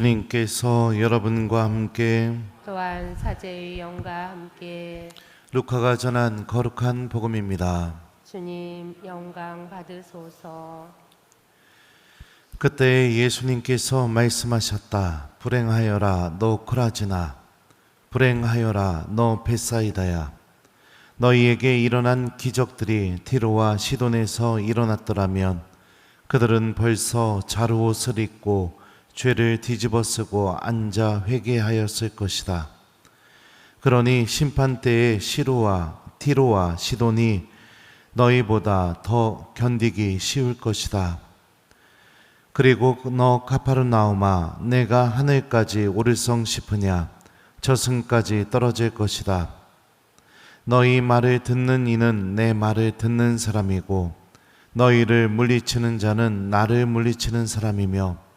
주님께서 여러분과 함께 또한 사제의 영과 함께 루카가 전한 거룩한 복음입니다. 주님 영광 받으소서. 그때 예수님께서 말씀하셨다. 불행하여라 너 코라지나, 불행하여라 너 벳사이다야. 너희에게 일어난 기적들이 디로와 시돈에서 일어났더라면 그들은 벌써 자루옷을 입고 죄를 뒤집어 쓰고 앉아 회개하였을 것이다. 그러니 심판 때에 티로와 시돈이 너희보다 더 견디기 쉬울 것이다. 그리고 너 가파르나움아, 내가 하늘까지 오를성 싶으냐? 저승까지 떨어질 것이다. 너희 말을 듣는 이는 내 말을 듣는 사람이고 너희를 물리치는 자는 나를 물리치는 사람이며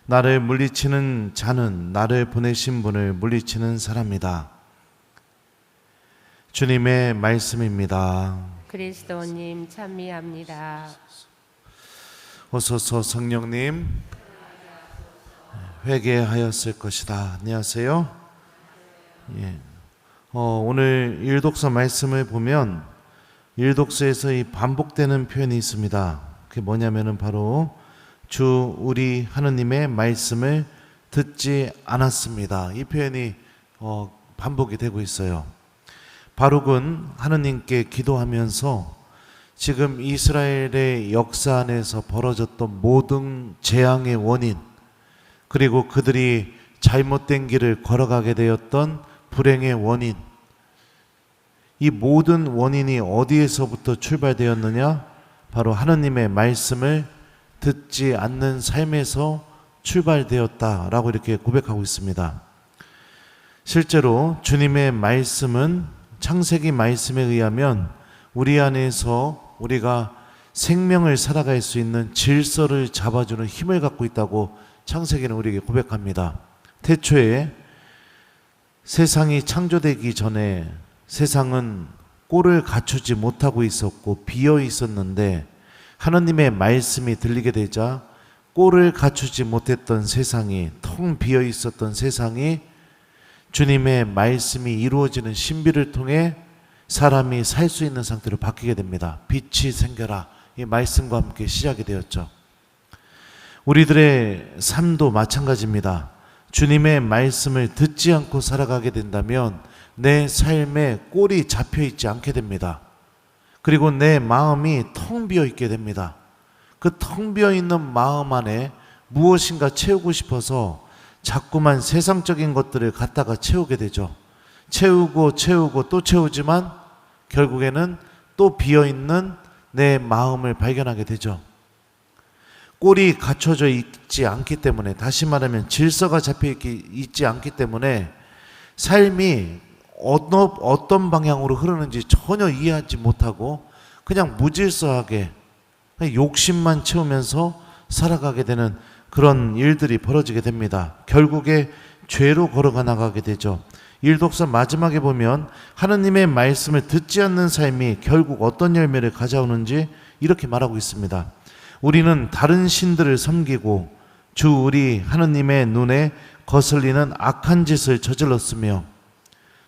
나를 물리치는 자는 나를 보내신 분을 물리치는 사람이다. 주님의 말씀입니다. 그리스도님 찬미합니다. 오소서 성령님, 회개하였을 것이다. 안녕하세요. 오늘 일독서 말씀을 보면 일독서에서 이 반복되는 표현이 있습니다. 그게 뭐냐면은 바로 주 우리 하느님의 말씀을 듣지 않았습니다. 이 표현이 반복이 되고 있어요. 바룩은 하느님께 기도하면서 지금 이스라엘의 역사 안에서 벌어졌던 모든 재앙의 원인, 그리고 그들이 잘못된 길을 걸어가게 되었던 불행의 원인, 이 모든 원인이 어디에서부터 출발되었느냐? 바로 하느님의 말씀을 듣지 않는 삶에서 출발되었다라고 이렇게 고백하고 있습니다. 실제로 주님의 말씀은 창세기 말씀에 의하면 우리 안에서 우리가 생명을 살아갈 수 있는 질서를 잡아주는 힘을 갖고 있다고 창세기는 우리에게 고백합니다. 태초에 세상이 창조되기 전에 세상은 꼴을 갖추지 못하고 있었고 비어 있었는데 하나님의 말씀이 들리게 되자 꼴을 갖추지 못했던 세상이, 텅 비어 있었던 세상이 주님의 말씀이 이루어지는 신비를 통해 사람이 살 수 있는 상태로 바뀌게 됩니다. 빛이 생겨라, 이 말씀과 함께 시작이 되었죠. 우리들의 삶도 마찬가지입니다. 주님의 말씀을 듣지 않고 살아가게 된다면 내 삶에 꼴이 잡혀 있지 않게 됩니다. 그리고 내 마음이 텅 비어 있게 됩니다. 그 텅 비어 있는 마음 안에 무엇인가 채우고 싶어서 자꾸만 세상적인 것들을 갖다가 채우게 되죠. 채우고 또 채우지만 결국에는 또 비어 있는 내 마음을 발견하게 되죠. 꼴이 갖춰져 있지 않기 때문에, 다시 말하면 질서가 잡혀 있지 않기 때문에 삶이 어떤 방향으로 흐르는지 전혀 이해하지 못하고 그냥 무질서하게 욕심만 채우면서 살아가게 되는 그런 일들이 벌어지게 됩니다. 결국에 죄로 걸어가 나가게 되죠. 일독서 마지막에 보면 하느님의 말씀을 듣지 않는 삶이 결국 어떤 열매를 가져오는지 이렇게 말하고 있습니다. 우리는 다른 신들을 섬기고 주 우리 하느님의 눈에 거슬리는 악한 짓을 저질렀으며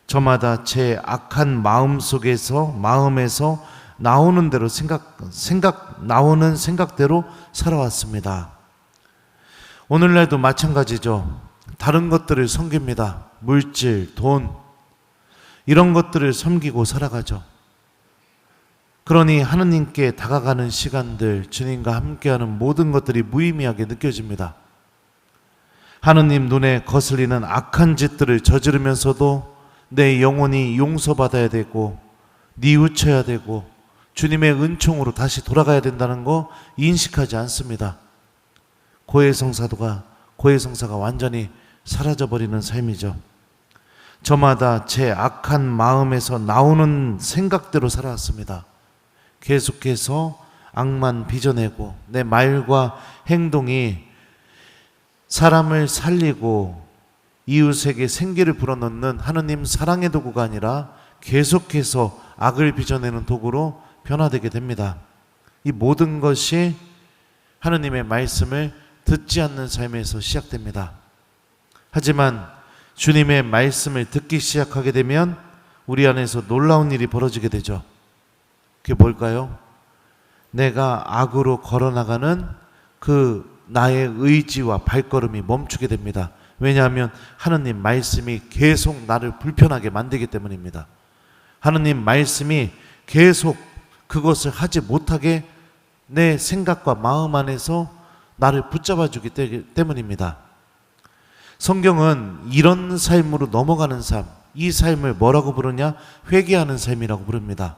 저마다 제 악한 마음에서 나오는 대로 나오는 생각대로 살아왔습니다. 오늘날도 마찬가지죠. 다른 것들을 섬깁니다. 물질, 돈, 이런 것들을 섬기고 살아가죠. 그러니 하느님께 다가가는 시간들, 주님과 함께하는 모든 것들이 무의미하게 느껴집니다. 하느님 눈에 거슬리는 악한 짓들을 저지르면서도 내 영혼이 용서받아야 되고 뉘우쳐야 되고 주님의 은총으로 다시 돌아가야 된다는 거 인식하지 않습니다. 고해성사가 완전히 사라져버리는 삶이죠. 저마다 제 악한 마음에서 나오는 생각대로 살아왔습니다. 계속해서 악만 빚어내고 내 말과 행동이 사람을 살리고 이웃에게 생기를 불어넣는 하느님 사랑의 도구가 아니라 계속해서 악을 빚어내는 도구로 변화되게 됩니다. 이 모든 것이 하느님의 말씀을 듣지 않는 삶에서 시작됩니다. 하지만 주님의 말씀을 듣기 시작하게 되면 우리 안에서 놀라운 일이 벌어지게 되죠. 그게 뭘까요? 내가 악으로 걸어나가는 그 나의 의지와 발걸음이 멈추게 됩니다. 왜냐하면 하느님 말씀이 계속 나를 불편하게 만들기 때문입니다. 하느님 말씀이 계속 그것을 하지 못하게 내 생각과 마음 안에서 나를 붙잡아 주기 때문입니다. 성경은 이런 삶으로 넘어가는 삶, 이 삶을 뭐라고 부르냐? 회개하는 삶이라고 부릅니다.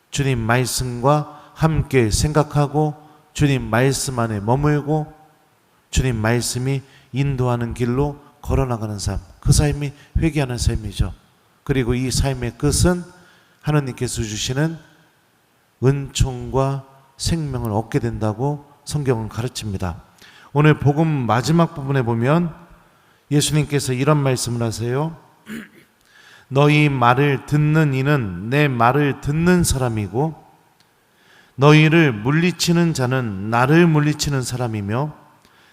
주님 말씀과 함께 생각하고 주님 말씀 안에 머물고 주님 말씀이 인도하는 길로 걸어나가는 삶, 그 삶이 회개하는 삶이죠. 그리고 이 삶의 끝은 하나님께서 주시는 은총과 생명을 얻게 된다고 성경은 가르칩니다. 오늘 복음 마지막 부분에 보면 예수님께서 이런 말씀을 하세요. 너희 말을 듣는 이는 내 말을 듣는 사람이고 너희를 물리치는 자는 나를 물리치는 사람이며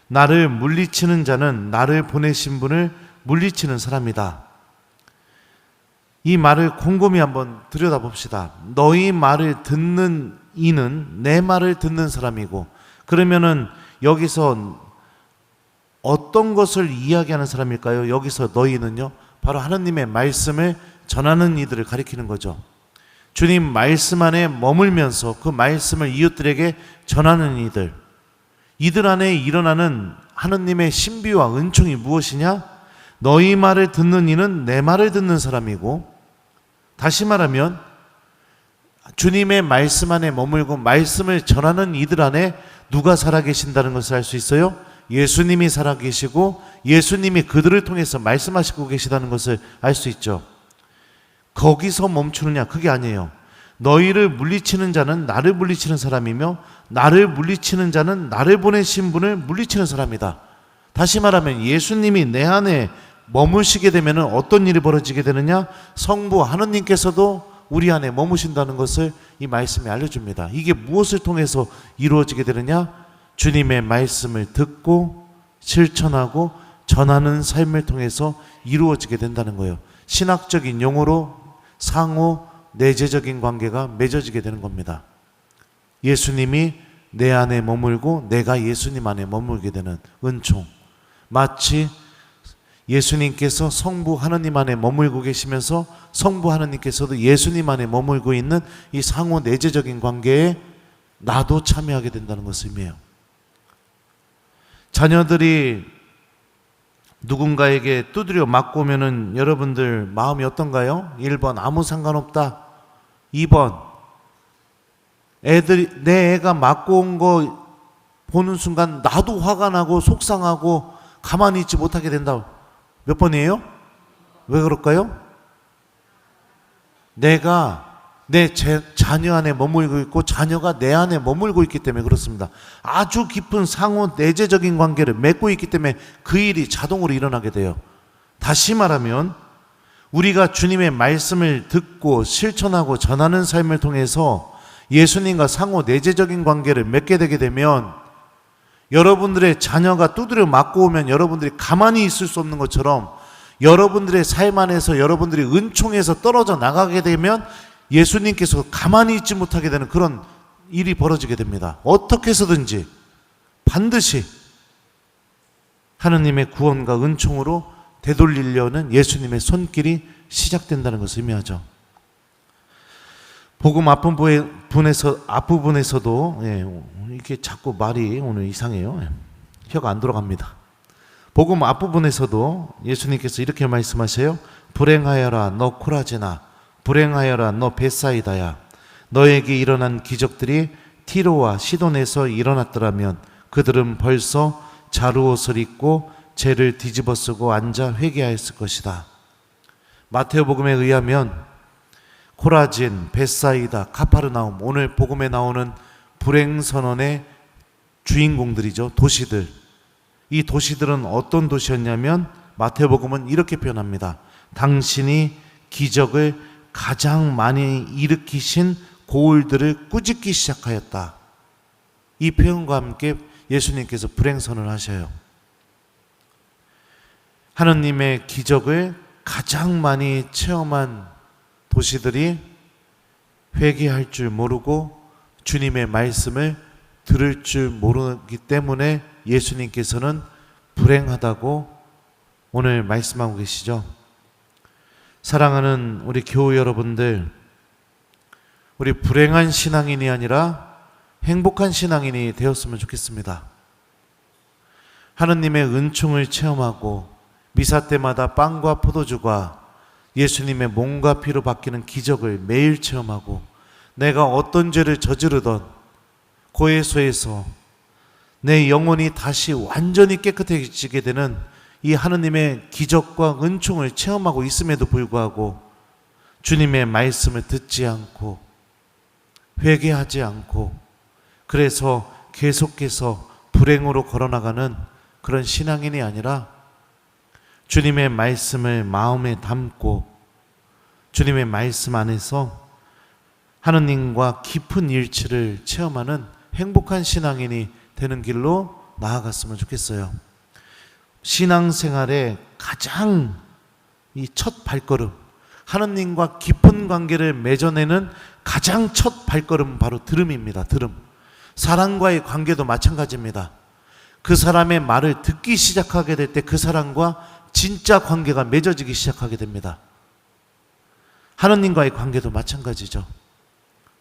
나를 물리치는 자는 나를 보내신 분을 물리치는 사람이다. 이 말을 곰곰이 한번 들여다봅시다. 너희 말을 듣는 이는 내 말을 듣는 사람이고, 그러면은 여기서 어떤 것을 이야기하는 사람일까요? 여기서 너희는요, 바로 하나님의 말씀을 전하는 이들을 가리키는 거죠. 주님 말씀 안에 머물면서 그 말씀을 이웃들에게 전하는 이들 안에 일어나는 하나님의 신비와 은총이 무엇이냐? 너희 말을 듣는 이는 내 말을 듣는 사람이고, 다시 말하면 주님의 말씀 안에 머물고 말씀을 전하는 이들 안에 누가 살아계신다는 것을 알 수 있어요? 예수님이 살아계시고 예수님이 그들을 통해서 말씀하시고 계시다는 것을 알 수 있죠. 거기서 멈추느냐? 그게 아니에요. 너희를 물리치는 자는 나를 물리치는 사람이며 나를 물리치는 자는 나를 보내신 분을 물리치는 사람이다. 다시 말하면 예수님이 내 안에 머무시게 되면 어떤 일이 벌어지게 되느냐? 성부 하느님께서도 우리 안에 머무신다는 것을 이 말씀이 알려줍니다. 이게 무엇을 통해서 이루어지게 되느냐? 주님의 말씀을 듣고 실천하고 전하는 삶을 통해서 이루어지게 된다는 거예요. 신학적인 용어로 상호 내재적인 관계가 맺어지게 되는 겁니다. 예수님이 내 안에 머물고 내가 예수님 안에 머물게 되는 은총, 마치 예수님께서 성부 하나님 안에 머물고 계시면서 성부 하나님께서도 예수님 안에 머물고 있는 이 상호 내재적인 관계에 나도 참여하게 된다는 것을 의미해요. 자녀들이 누군가에게 두드려 맞고 오면은 여러분들 마음이 어떤가요? 1번 아무 상관없다. 2번 내 애가 맞고 온 거 보는 순간 나도 화가 나고 속상하고 가만히 있지 못하게 된다. 몇 번이에요? 왜 그럴까요? 내가 내 자녀 안에 머물고 있고 자녀가 내 안에 머물고 있기 때문에 그렇습니다. 아주 깊은 상호 내재적인 관계를 맺고 있기 때문에 그 일이 자동으로 일어나게 돼요. 다시 말하면 우리가 주님의 말씀을 듣고 실천하고 전하는 삶을 통해서 예수님과 상호 내재적인 관계를 맺게 되게 되면 여러분들의 자녀가 두드려 맞고 오면 여러분들이 가만히 있을 수 없는 것처럼 여러분들의 삶 안에서 여러분들이 은총에서 떨어져 나가게 되면 예수님께서 가만히 있지 못하게 되는 그런 일이 벌어지게 됩니다. 어떻게 해서든지 반드시 하느님의 구원과 은총으로 되돌리려는 예수님의 손길이 시작된다는 것을 의미하죠. 복음 앞부분에서도 이렇게 자꾸 말이 오늘 이상해요. 혀가 안 돌아갑니다. 복음 앞부분에서도 예수님께서 이렇게 말씀하세요. 불행하여라 너 코라지나, 불행하여라 너 벳사이다야. 너에게 일어난 기적들이 티로와 시돈에서 일어났더라면 그들은 벌써 자루옷을 입고 죄를 뒤집어 쓰고 앉아 회개하였을 것이다. 마태복음에 의하면 코라진, 벳사이다, 카파르나움, 오늘 복음에 나오는 불행선언의 주인공들이죠. 도시들. 이 도시들은 어떤 도시였냐면 마태복음은 이렇게 표현합니다. 당신이 기적을 가장 많이 일으키신 고을들을 꾸짖기 시작하였다. 이 표현과 함께 예수님께서 불행선언을 하셔요. 하느님의 기적을 가장 많이 체험한 도시들이 회개할 줄 모르고 주님의 말씀을 들을 줄 모르기 때문에 예수님께서는 불행하다고 오늘 말씀하고 계시죠. 사랑하는 우리 교우 여러분들, 우리 불행한 신앙인이 아니라 행복한 신앙인이 되었으면 좋겠습니다. 하느님의 은총을 체험하고 미사 때마다 빵과 포도주가 예수님의 몸과 피로 바뀌는 기적을 매일 체험하고 내가 어떤 죄를 저지르던 고해소에서 내 영혼이 다시 완전히 깨끗해지게 되는 이 하느님의 기적과 은총을 체험하고 있음에도 불구하고 주님의 말씀을 듣지 않고 회개하지 않고 그래서 계속해서 불행으로 걸어나가는 그런 신앙인이 아니라 주님의 말씀을 마음에 담고 주님의 말씀 안에서 하느님과 깊은 일치를 체험하는 행복한 신앙인이 되는 길로 나아갔으면 좋겠어요. 신앙생활의 가장 이 첫 발걸음, 하느님과 깊은 관계를 맺어내는 가장 첫 발걸음은 바로 들음입니다. 들음. 사람과의 관계도 마찬가지입니다. 그 사람의 말을 듣기 시작하게 될 때 그 사람과 진짜 관계가 맺어지기 시작하게 됩니다. 하느님과의 관계도 마찬가지죠.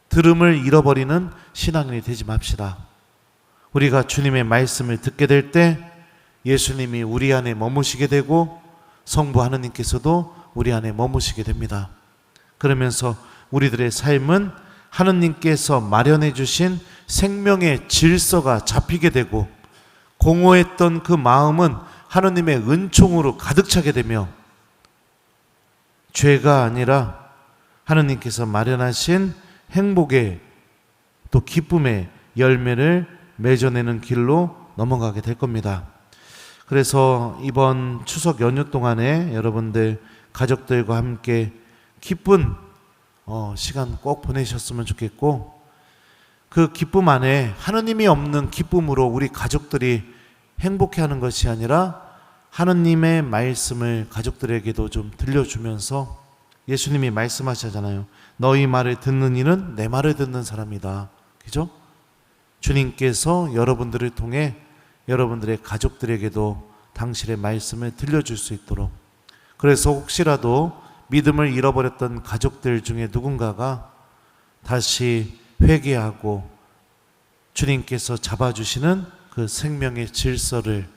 들음을 잃어버리는 신앙인이 되지 맙시다. 우리가 주님의 말씀을 듣게 될 때 예수님이 우리 안에 머무시게 되고 성부 하느님께서도 우리 안에 머무시게 됩니다. 그러면서 우리들의 삶은 하느님께서 마련해 주신 생명의 질서가 잡히게 되고 공허했던 그 마음은 하느님의 은총으로 가득 차게 되며 죄가 아니라 하느님께서 마련하신 행복의 또 기쁨의 열매를 맺어내는 길로 넘어가게 될 겁니다. 그래서 이번 추석 연휴 동안에 여러분들 가족들과 함께 기쁜 시간 꼭 보내셨으면 좋겠고 그 기쁨 안에 하느님이 없는 기쁨으로 우리 가족들이 행복해하는 것이 아니라 하느님의 말씀을 가족들에게도 좀 들려주면서 예수님이 말씀하시잖아요. 너희 말을 듣는 이는 내 말을 듣는 사람이다. 그죠? 주님께서 여러분들을 통해 여러분들의 가족들에게도 당신의 말씀을 들려줄 수 있도록 그래서 혹시라도 믿음을 잃어버렸던 가족들 중에 누군가가 다시 회개하고 주님께서 잡아주시는 그 생명의 질서를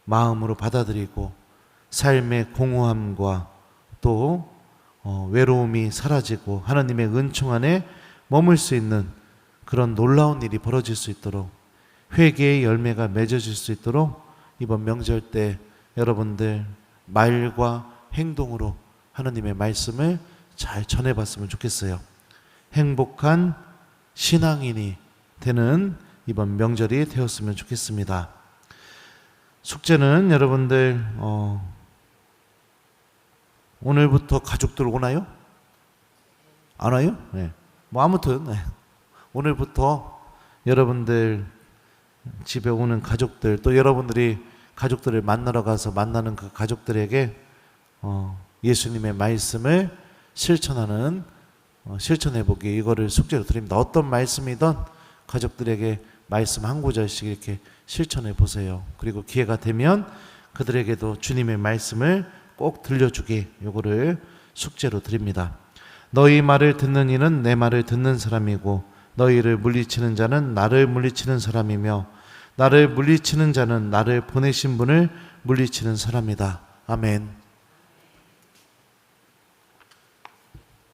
마음으로 받아들이고 삶의 공허함과 또 외로움이 사라지고 하나님의 은총 안에 머물 수 있는 그런 놀라운 일이 벌어질 수 있도록 회개의 열매가 맺어질 수 있도록 이번 명절 때 여러분들 말과 행동으로 하나님의 말씀을 잘 전해봤으면 좋겠어요. 행복한 신앙인이 되는 이번 명절이 되었으면 좋겠습니다. 숙제는 여러분들 오늘부터 가족들 오나요? 안 와요? 네. 뭐 아무튼 오늘부터 여러분들 집에 오는 가족들 또 여러분들이 가족들을 만나러 가서 만나는 그 가족들에게 예수님의 말씀을 실천해보기 이거를 숙제로 드립니다. 어떤 말씀이든 가족들에게 말씀 한 구절씩 이렇게 실천해 보세요. 그리고 기회가 되면 그들에게도 주님의 말씀을 꼭 들려주기 요거를 숙제로 드립니다. 너희 말을 듣는 이는 내 말을 듣는 사람이고 너희를 물리치는 자는 나를 물리치는 사람이며 나를 물리치는 자는 나를 보내신 분을 물리치는 사람이다. 아멘.